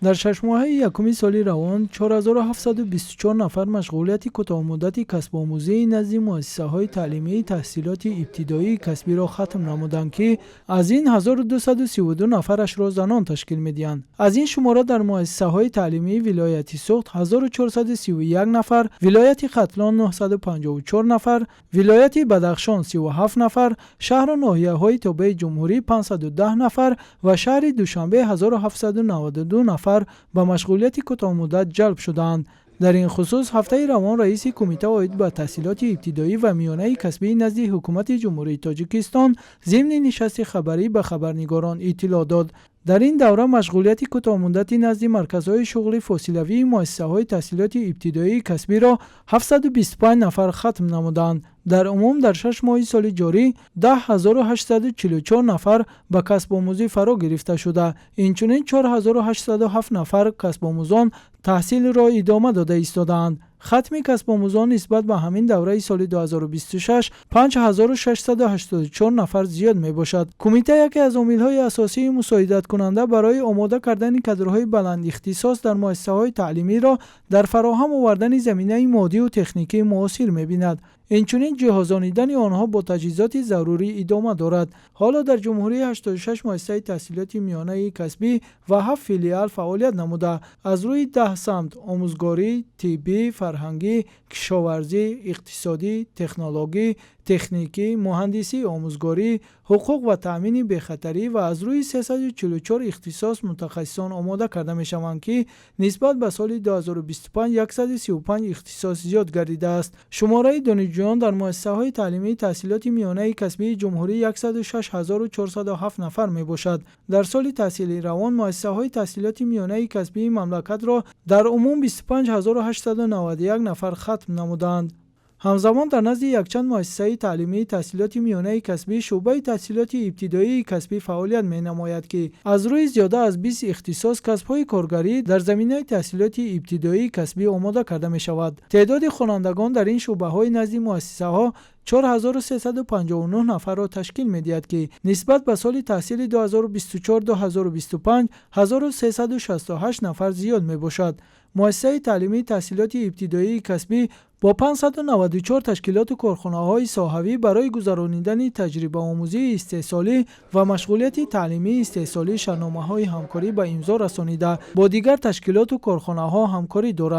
در 6 ماهه یکم سال روان 4724 نفر مشغولیت کوتاه‌مدت کسب آموزی نزد مؤسسه‌های تعلیمی تحصیلات ابتدایی کسبی را ختم نمودند که از این 1232 نفرش را زنان تشکیل می‌دهند. از این شماره در مؤسسه‌های تعلیمی ولایت سوخت 1431 نفر، ولایت ختلان 954 نفر، ولایت بدخشان 37 نفر، شهر و ناحیه‌های تابع جمهوری 510 نفر و شهر دوشنبه 1792 نفر به مشغولیت کوتاه‌مدت جلب شدند. در این خصوص هفته روان رئیس کمیته عاید به تحصیلات ابتدایی و میانه کسبی نزد حکومت جمهوری تاجیکستان ضمن نشست خبری به خبرنگاران اطلاع داد. در این دوره مشغولیت کوتاه‌مدتی نزد مرکزهای شغل فاصلوی مؤسسه‌های تحصیلات ابتدایی کسبی را 725 نفر ختم نمودند. در عموم در 6 ماه سال جاری 10844 نفر به کسب آموزی فرا گرفته شده. اینچنین 4807 نفر کسب آموزان تحصیل را ادامه داده ایستادند. ختم کسب آموزان نسبت به همین دوره سال 2026 5684 نفر زیاد می باشد. کمیته یکی از عامل‌های اساسی مساعدت کننده برای آماده کردن کادرهای بلند اختصاص در مؤسسه‌های تعلیمی را در فراهم آوردن زمینه مادی و تکنیکی معاصر می‌بیند. اینچنین جهازانیدن آنها با تجهیزات ضروری ادامه دارد. حالا در جمهوری 86 مؤسسه تحصیلات میانه کسبی و 7 فیلیال فعالیت نموده از روی 10 سمت آموزگاری، طبی، فرهنگی، کشاورزی، اقتصادی، تکنولوژی، تکنیکی، مهندسی آموزگاری، حقوق و تامین بخطری و از روی 344 اختصاص متخصصان آماده کرده می شوند که نسبت به سال 2025 135 اختصاص زیاد گردیده است. شماره دانشجویان در مؤسسه‌های تعلیمی تحصیلات میانه کسبی جمهوری 106407 نفر می باشد. در سال تحصیلی روان مؤسسه‌های تحصیلات میانه کسبی مملکت را در عموم 25891 نفر ختم نمودند. همزمان در نزد یکچند مؤسسه تعلیمی تحصیلات میانه کسبی شعبه تحصیلات ابتدایی کسبی فعالیت می‌نماید که از روی زیاده از 20 اختصاص کسب‌های کارگری در زمینه تحصیلات ابتدایی کسبی آماده کرده می‌شود. تعداد خوانندگان در این شعبه‌های نزد مؤسسه‌ها 4359 نفر را تشکیل می‌دهد که نسبت به سال تحصیلی 2024-2025 1368 نفر زیاد می‌باشد. مؤسسه تعلیمی تحصیلات ابتدایی کسبی با 594 تشکیلات و کارخانه‌های ساحوی برای گذراندن تجربه آموزی استحصالی و مشغولیت تعلیمی استحصالی شنامه‌های همکاری به امضا رسانیده با دیگر تشکیلات و کارخانه‌ها همکاری دارند.